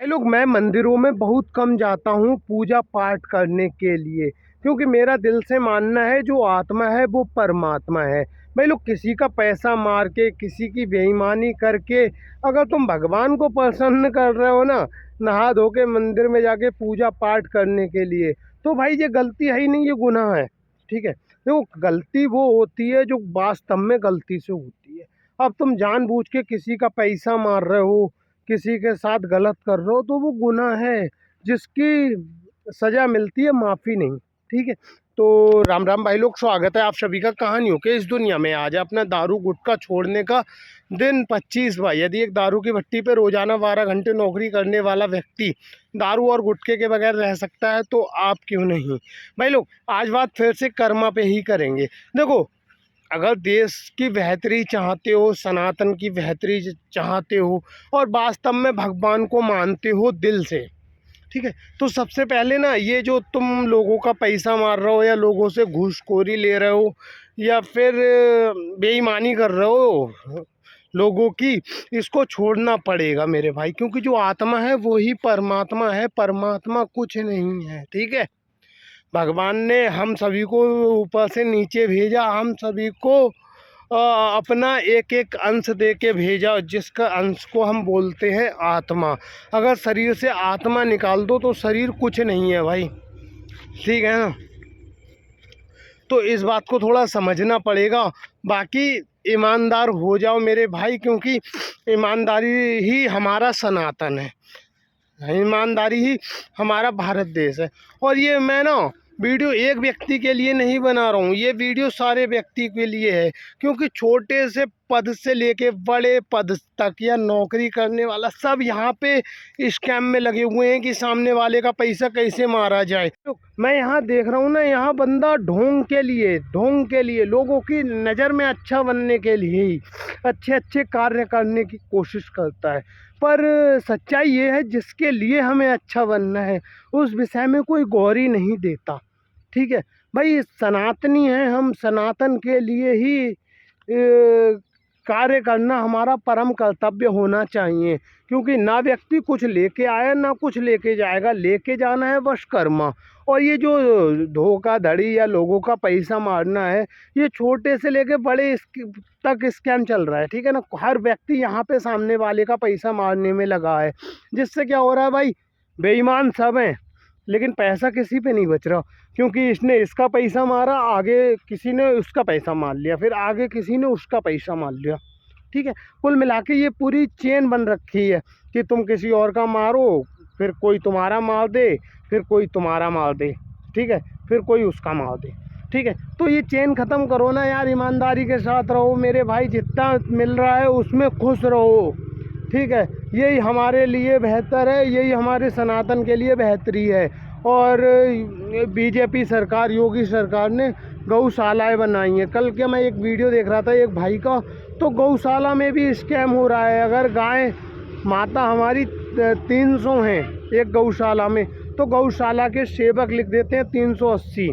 लोग मैं मंदिरों में बहुत कम जाता हूँ पूजा पाठ करने के लिए, क्योंकि मेरा दिल से मानना है जो आत्मा है वो परमात्मा है। भाई लोग किसी का पैसा मार के, किसी की बेईमानी करके अगर तुम भगवान को प्रसन्न कर रहे हो ना, नहा धो के मंदिर में जाके पूजा पाठ करने के लिए, तो भाई ये गलती है ही नहीं, ये गुनाह है। ठीक है, देखो गलती वो होती है जो वास्तव में गलती से होती है। अब तुम जानबूझ के किसी का पैसा मार रहे हो, किसी के साथ गलत कर रहे हो, तो वो गुनाह है जिसकी सज़ा मिलती है माफ़ी नहीं। ठीक है, तो राम राम भाई लोग, स्वागत है आप सभी का कहानियों के इस दुनिया में। आज अपना दारू गुटखा छोड़ने का दिन 25वां। यदि एक दारू की भट्टी पे रोजाना 12 घंटे नौकरी करने वाला व्यक्ति दारू और गुटखे के बगैर रह सकता है, तो आप क्यों नहीं। भाई लोग आज बात फिर से कर्मा पे ही करेंगे। देखो, अगर देश की बेहतरी चाहते हो, सनातन की बेहतरी चाहते हो और वास्तव में भगवान को मानते हो दिल से, ठीक है, तो सबसे पहले ना ये जो तुम लोगों का पैसा मार रहे हो या लोगों से घूसखोरी ले रहे हो या फिर बेईमानी कर रहे हो लोगों की, इसको छोड़ना पड़ेगा मेरे भाई। क्योंकि जो आत्मा है वो ही परमात्मा है, परमात्मा कुछ नहीं है। ठीक है, भगवान ने हम सभी को ऊपर से नीचे भेजा, हम सभी को अपना एक एक अंश दे के भेजा, जिसका अंश को हम बोलते हैं आत्मा। अगर शरीर से आत्मा निकाल दो तो शरीर कुछ नहीं है भाई। ठीक है ना, तो इस बात को थोड़ा समझना पड़ेगा। बाकी ईमानदार हो जाओ मेरे भाई, क्योंकि ईमानदारी ही हमारा सनातन है, ईमानदारी ही हमारा भारत देश है। और ये मैं ना वीडियो एक व्यक्ति के लिए नहीं बना रहा हूँ, ये वीडियो सारे व्यक्ति के लिए है। क्योंकि छोटे से पद से लेके बड़े पद तक या नौकरी करने वाला सब यहाँ पे स्कैम में लगे हुए हैं कि सामने वाले का पैसा कैसे मारा जाए। तो मैं यहाँ देख रहा हूँ ना, यहाँ बंदा ढोंग के लिए लोगों की नज़र में अच्छा बनने के लिए ही अच्छे अच्छे कार्य करने की कोशिश करता है। पर सच्चाई ये है, जिसके लिए हमें अच्छा बनना है उस विषय में कोई गौर ही नहीं देता। ठीक है भाई, सनातनी हैं हम, सनातन के लिए ही कार्य करना हमारा परम कर्तव्य होना चाहिए। क्योंकि ना व्यक्ति कुछ लेके आया ना कुछ लेके जाएगा, लेके जाना है बस कर्मा। और ये जो धोखाधड़ी या लोगों का पैसा मारना है, ये छोटे से लेके बड़े तक स्कैम चल रहा है। ठीक है ना, हर व्यक्ति यहाँ पे सामने वाले का पैसा मारने में लगा है। जिससे क्या हो रहा है भाई, बेईमान सब हैं लेकिन पैसा किसी पे नहीं बच रहा। क्योंकि इसने इसका पैसा मारा, आगे किसी ने उसका पैसा मार लिया, फिर आगे किसी ने उसका पैसा मार लिया। ठीक है, कुल मिला के ये पूरी चेन बन रखी है कि तुम किसी और का मारो, फिर कोई तुम्हारा मार दे, फिर कोई तुम्हारा मार दे, ठीक है, फिर कोई उसका मार दे। ठीक है, तो ये चेन ख़त्म करो ना यार, ईमानदारी के साथ रहो मेरे भाई, जितना मिल रहा है उसमें खुश रहो। ठीक है, यही हमारे लिए बेहतर है, यही हमारे सनातन के लिए बेहतरी है। और बीजेपी सरकार, योगी सरकार ने गौशालाएँ बनाई हैं। कल क्या मैं एक वीडियो देख रहा था एक भाई का, तो गौशाला में भी स्कैम हो रहा है। अगर गाय माता हमारी 300 हैं एक गौशाला में, तो गौशाला के सेवक लिख देते हैं 380,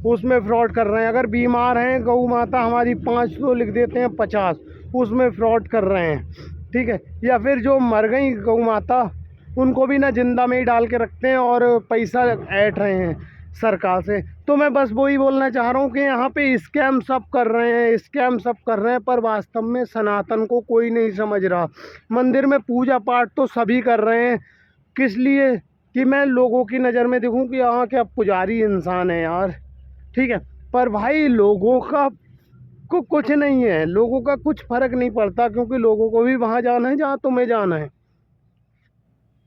उसमें फ्रॉड कर रहे हैं। अगर बीमार हैं गौ माता हमारी 5, तो लिख देते हैं 50, उसमें फ्रॉड कर रहे हैं। ठीक है, या फिर जो मर गई गौ माता उनको भी ना जिंदा में ही डाल के रखते हैं और पैसा ऐंठ रहे हैं सरकार से। तो मैं बस वही बोलना चाह रहा हूँ कि यहाँ पे स्कैम सब कर रहे हैं, स्कैम सब कर रहे हैं, पर वास्तव में सनातन को कोई नहीं समझ रहा। मंदिर में पूजा पाठ तो सभी कर रहे हैं, किस लिए, कि मैं लोगों की नज़र में देखूँ कि हाँ क्या पुजारी इंसान है यार। ठीक है, पर भाई लोगों का को कुछ नहीं है, लोगों का कुछ फ़र्क नहीं पड़ता, क्योंकि लोगों को भी वहाँ जाना है जहाँ तुम्हें जाना है।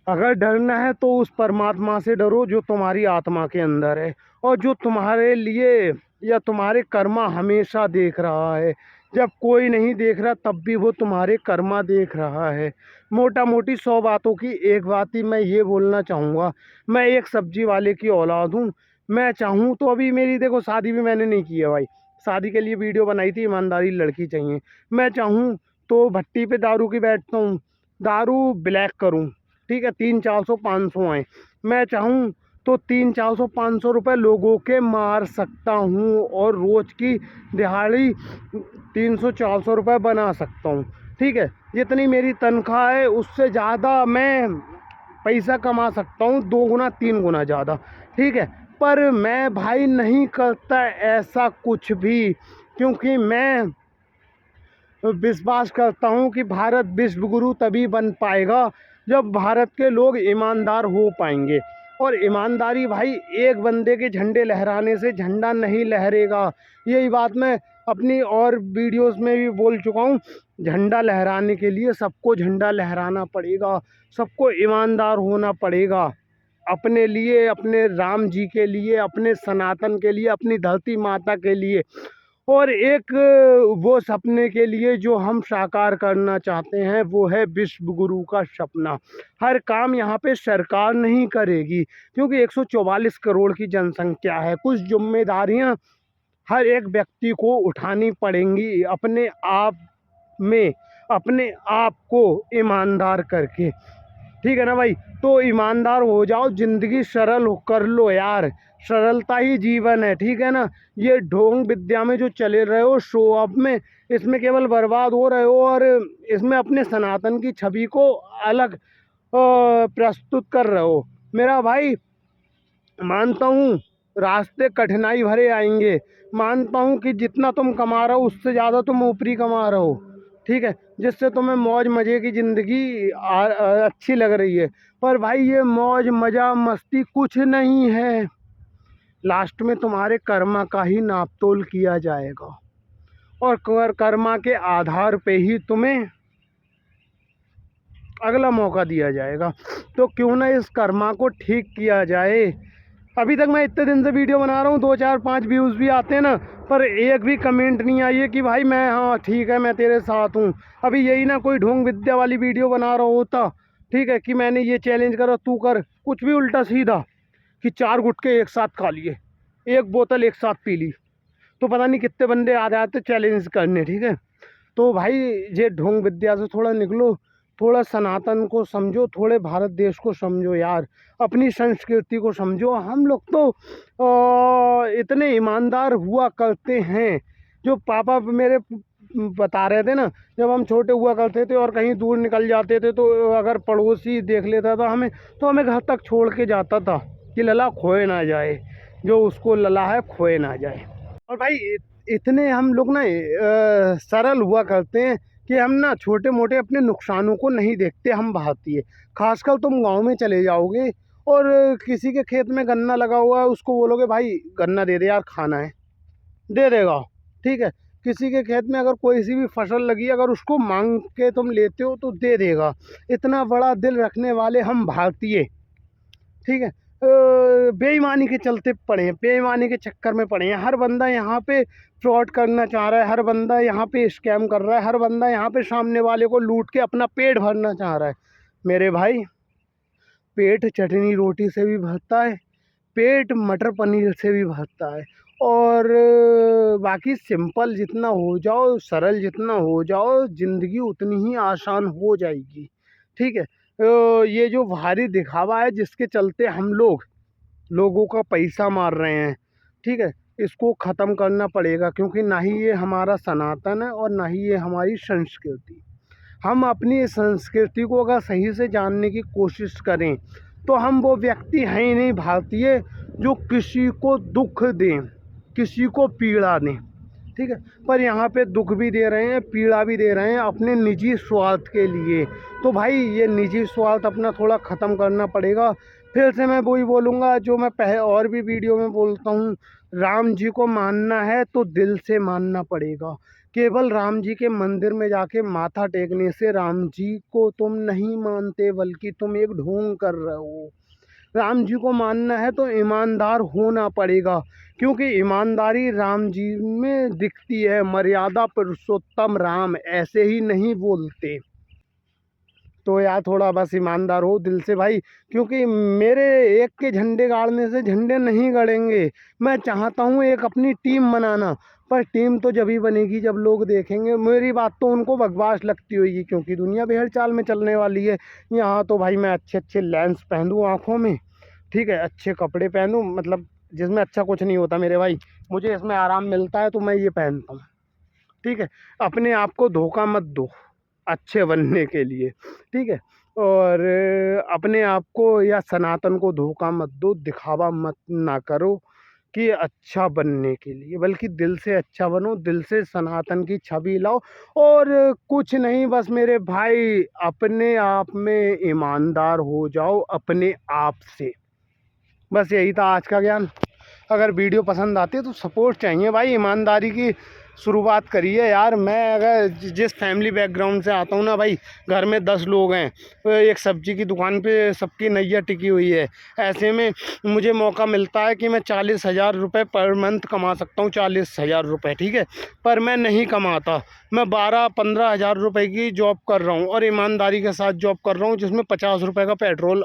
अगर डरना है तो उस परमात्मा से डरो जो तुम्हारी आत्मा के अंदर है, और जो तुम्हारे लिए या तुम्हारे कर्मा हमेशा देख रहा है। जब कोई नहीं देख रहा तब भी वो तुम्हारे कर्मा देख रहा है। मोटा मोटी 100 बातों की एक बात ही मैं ये बोलना चाहूँगा, मैं एक सब्जी वाले की औलाद हूँ। मैं चाहूँ तो, अभी मेरी देखो शादी भी मैंने नहीं की है भाई, शादी के लिए वीडियो बनाई थी, ईमानदारी लड़की चाहिए। मैं चाहूँ तो भट्टी पे दारू की बैठता हूँ, दारू ब्लैक करूँ। ठीक है, 300-400-500 आए। मैं चाहूँ तो 300-400-500 रुपये लोगों के मार सकता हूँ, और रोज़ की दिहाड़ी 300-400 रुपये बना सकता हूँ। ठीक है, जितनी मेरी तनख्वाह है उससे ज़्यादा मैं पैसा कमा सकता हूँ 2 गुना 3 गुना ज़्यादा, ठीक है। पर मैं भाई नहीं करता ऐसा कुछ भी, क्योंकि मैं विश्वास करता हूँ कि भारत विश्व गुरु तभी बन पाएगा जब भारत के लोग ईमानदार हो पाएंगे। और ईमानदारी भाई, एक बंदे के झंडे लहराने से झंडा नहीं लहरेगा। यही बात मैं अपनी और वीडियोस में भी बोल चुका हूँ। झंडा लहराने के लिए सबको झंडा लहराना पड़ेगा, सबको ईमानदार होना पड़ेगा, अपने लिए, अपने राम जी के लिए, अपने सनातन के लिए, अपनी धरती माता के लिए, और एक वो सपने के लिए जो हम साकार करना चाहते हैं, वो है विश्व गुरु का सपना। हर काम यहाँ पे सरकार नहीं करेगी, क्योंकि 144 करोड़ की जनसंख्या है। कुछ जिम्मेदारियाँ हर एक व्यक्ति को उठानी पड़ेंगी अपने आप में, अपने आप को ईमानदार करके, ठीक है ना भाई। तो ईमानदार हो जाओ, ज़िंदगी सरल कर लो यार, सरलता ही जीवन है, ठीक है ना। ये ढोंग विद्या में जो चले रहे हो, शो ऑफ में, इसमें केवल बर्बाद हो रहे हो, और इसमें अपने सनातन की छवि को अलग प्रस्तुत कर रहे हो। मेरा भाई, मानता हूँ रास्ते कठिनाई भरे आएंगे, मानता हूँ कि जितना तुम कमा रहे हो उससे ज़्यादा तुम ऊपरी कमा रहे हो, ठीक है, जिससे तुम्हें मौज मज़े की ज़िंदगी अच्छी लग रही है। पर भाई ये मौज मज़ा मस्ती कुछ नहीं है, लास्ट में तुम्हारे कर्मा का ही नापतोल किया जाएगा, और कर्मा के आधार पे ही तुम्हें अगला मौका दिया जाएगा। तो क्यों ना इस कर्मा को ठीक किया जाए। अभी तक मैं इतने दिन से वीडियो बना रहा हूँ, 2 4 5 व्यूज़ भी आते हैं ना, पर एक भी कमेंट नहीं आई है कि भाई मैं, हाँ ठीक है, मैं तेरे साथ हूँ। अभी यही ना कोई ढोंग विद्या वाली वीडियो बना रहा होता, ठीक है, कि मैंने ये चैलेंज करा, तू कर, कुछ भी उल्टा सीधा, कि 4 गुटके एक साथ खा लिए, 1 बोतल एक साथ पी ली, तो पता नहीं कितने बंदे आ जाते चैलेंज करने, ठीक है। तो भाई ये ढोंग विद्या से थोड़ा निकलो, थोड़ा सनातन को समझो, थोड़े भारत देश को समझो यार, अपनी संस्कृति को समझो। हम लोग तो इतने ईमानदार हुआ करते हैं, जो पापा मेरे बता रहे थे ना, जब हम छोटे हुआ करते थे और कहीं दूर निकल जाते थे, तो अगर पड़ोसी देख लेता था हमें, तो हमें घर तक छोड़ के जाता था कि लला खोए ना जाए, जो उसको लला है खोए ना जाए। और भाई इतने हम लोग ना सरल हुआ करते हैं कि हम ना छोटे मोटे अपने नुकसानों को नहीं देखते, हम भारतीय। खासकर तुम गांव में चले जाओगे और किसी के खेत में गन्ना लगा हुआ है, उसको बोलोगे भाई गन्ना दे दे यार, खाना है, दे देगा, ठीक है। किसी के खेत में अगर कोई सी भी फसल लगी, अगर उसको मांग के तुम लेते हो तो दे देगा। इतना बड़ा दिल रखने वाले हम भारतीय, ठीक है, बेईमानी के चलते पड़े हैं, बेईमानी के चक्कर में पड़े हैं। हर बंदा यहाँ पे फ्रॉड करना चाह रहा है, हर बंदा यहाँ पे स्कैम कर रहा है, हर बंदा यहाँ पे सामने वाले को लूट के अपना पेट भरना चाह रहा है। मेरे भाई, पेट चटनी रोटी से भी भरता है, पेट मटर पनीर से भी भरता है, और बाकी सिंपल जितना हो जाओ, सरल जितना हो जाओ, ज़िंदगी उतनी ही आसान हो जाएगी, ठीक है। ये जो भारी दिखावा है जिसके चलते हम लोगों का पैसा मार रहे हैं, ठीक है, इसको ख़त्म करना पड़ेगा, क्योंकि ना ही ये हमारा सनातन है और ना ही ये हमारी संस्कृति। हम अपनी संस्कृति को अगर सही से जानने की कोशिश करें, तो हम वो व्यक्ति हैं ही नहीं भारतीय जो किसी को दुख दें, किसी को पीड़ा दें, ठीक है। पर यहाँ पे दुख भी दे रहे हैं, पीड़ा भी दे रहे हैं अपने निजी स्वार्थ के लिए। तो भाई ये निजी स्वार्थ अपना थोड़ा ख़त्म करना पड़ेगा। फिर से मैं वही बोलूँगा जो मैं पहले और भी वीडियो में बोलता हूँ, राम जी को मानना है तो दिल से मानना पड़ेगा। केवल राम जी के मंदिर में जाके माथा टेकने से राम जी को तुम नहीं मानते, बल्कि तुम एक ढोंग कर रहे हो। राम जी को मानना है तो ईमानदार होना पड़ेगा, क्योंकि ईमानदारी राम जी में दिखती है। मर्यादा पुरुषोत्तम राम ऐसे ही नहीं बोलते। तो यार थोड़ा बस ईमानदार हो दिल से भाई, क्योंकि मेरे एक के झंडे गाड़ने से झंडे नहीं गड़ेंगे। मैं चाहता हूँ एक अपनी टीम बनाना, पर टीम तो जब ही बनेगी जब लोग देखेंगे। मेरी बात तो उनको बकवास लगती होगी, क्योंकि दुनिया बेहद चाल में चलने वाली है। यहाँ तो भाई मैं अच्छे अच्छे लेंस पहनूँ आँखों में, ठीक है, अच्छे कपड़े पहनूँ, मतलब जिसमें अच्छा कुछ नहीं होता मेरे भाई, मुझे इसमें आराम मिलता है तो मैं ये पहनता हूँ, ठीक है। अपने आप को धोखा मत दो अच्छे बनने के लिए, ठीक है। और अपने आप को या सनातन को धोखा मत दो, दिखावा मत ना करो कि अच्छा बनने के लिए, बल्कि दिल से अच्छा बनो, दिल से सनातन की छवि लाओ। और कुछ नहीं, बस मेरे भाई अपने आप में ईमानदार हो जाओ, अपने आप से। बस यही था आज का ज्ञान। अगर वीडियो पसंद आती है तो सपोर्ट चाहिए भाई, ईमानदारी की शुरुआत करिए यार। मैं अगर जिस फैमिली बैकग्राउंड से आता हूँ ना भाई, घर में 10 लोग हैं, तो एक सब्जी की दुकान पे सबकी नैया टिकी हुई है। ऐसे में मुझे मौका मिलता है कि मैं 40,000 रुपये पर मंथ कमा सकता हूँ, 40,000 रुपये, ठीक है। पर मैं नहीं कमाता, मैं 12-15 हज़ार रुपये की जॉब कर रहा हूँ, और ईमानदारी के साथ जॉब कर रहा हूँ, जिसमें 50 रुपये का पेट्रोल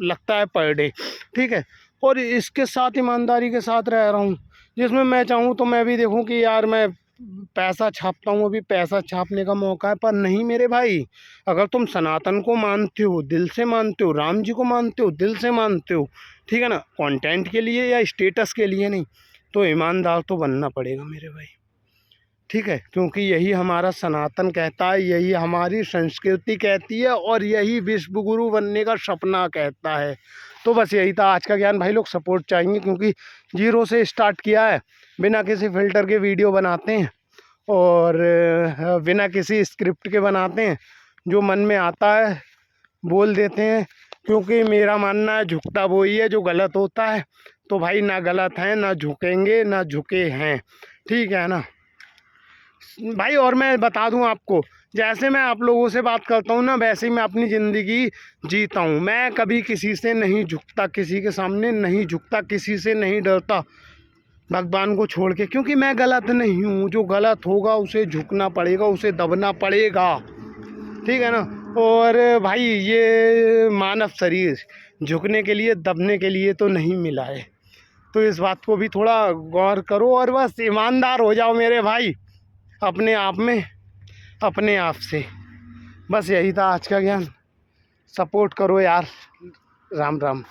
लगता है पर डे, ठीक है। और इसके साथ ईमानदारी के साथ रह रहा हूँ, जिसमें मैं चाहूँ तो मैं भी देखूँ कि यार मैं पैसा छापता हूँ, अभी पैसा छापने का मौका है। पर नहीं मेरे भाई, अगर तुम सनातन को मानते हो, दिल से मानते हो, राम जी को मानते हो, दिल से मानते हो, ठीक है ना, कंटेंट के लिए या स्टेटस के लिए नहीं, तो ईमानदार तो बनना पड़ेगा मेरे भाई, ठीक है। क्योंकि यही हमारा सनातन कहता है, यही हमारी संस्कृति कहती है, और यही विश्व गुरु बनने का सपना कहता है। तो बस यही था आज का ज्ञान भाई। लोग सपोर्ट चाहेंगे, क्योंकि जीरो से स्टार्ट किया है, बिना किसी फ़िल्टर के वीडियो बनाते हैं, और बिना किसी स्क्रिप्ट के बनाते हैं, जो मन में आता है बोल देते हैं। क्योंकि मेरा मानना है झुकता वो ही है जो गलत होता है। तो भाई ना गलत हैं, ना झुकेंगे, ना झुके हैं, ठीक है ना भाई। और मैं बता दूं आपको, जैसे मैं आप लोगों से बात करता हूं ना, वैसे ही मैं अपनी ज़िंदगी जीता हूं। मैं कभी किसी से नहीं झुकता, किसी के सामने नहीं झुकता, किसी से नहीं डरता, भगवान को छोड़ के। क्योंकि मैं गलत नहीं हूं, जो गलत होगा उसे झुकना पड़ेगा, उसे दबना पड़ेगा, ठीक है ना। और भाई ये मानव शरीर झुकने के लिए, दबने के लिए तो नहीं मिला है। तो इस बात को भी थोड़ा गौर करो, और बस ईमानदार हो जाओ मेरे भाई, अपने आप में, अपने आप से। बस यही था आज का ज्ञान। सपोर्ट करो यार। राम राम।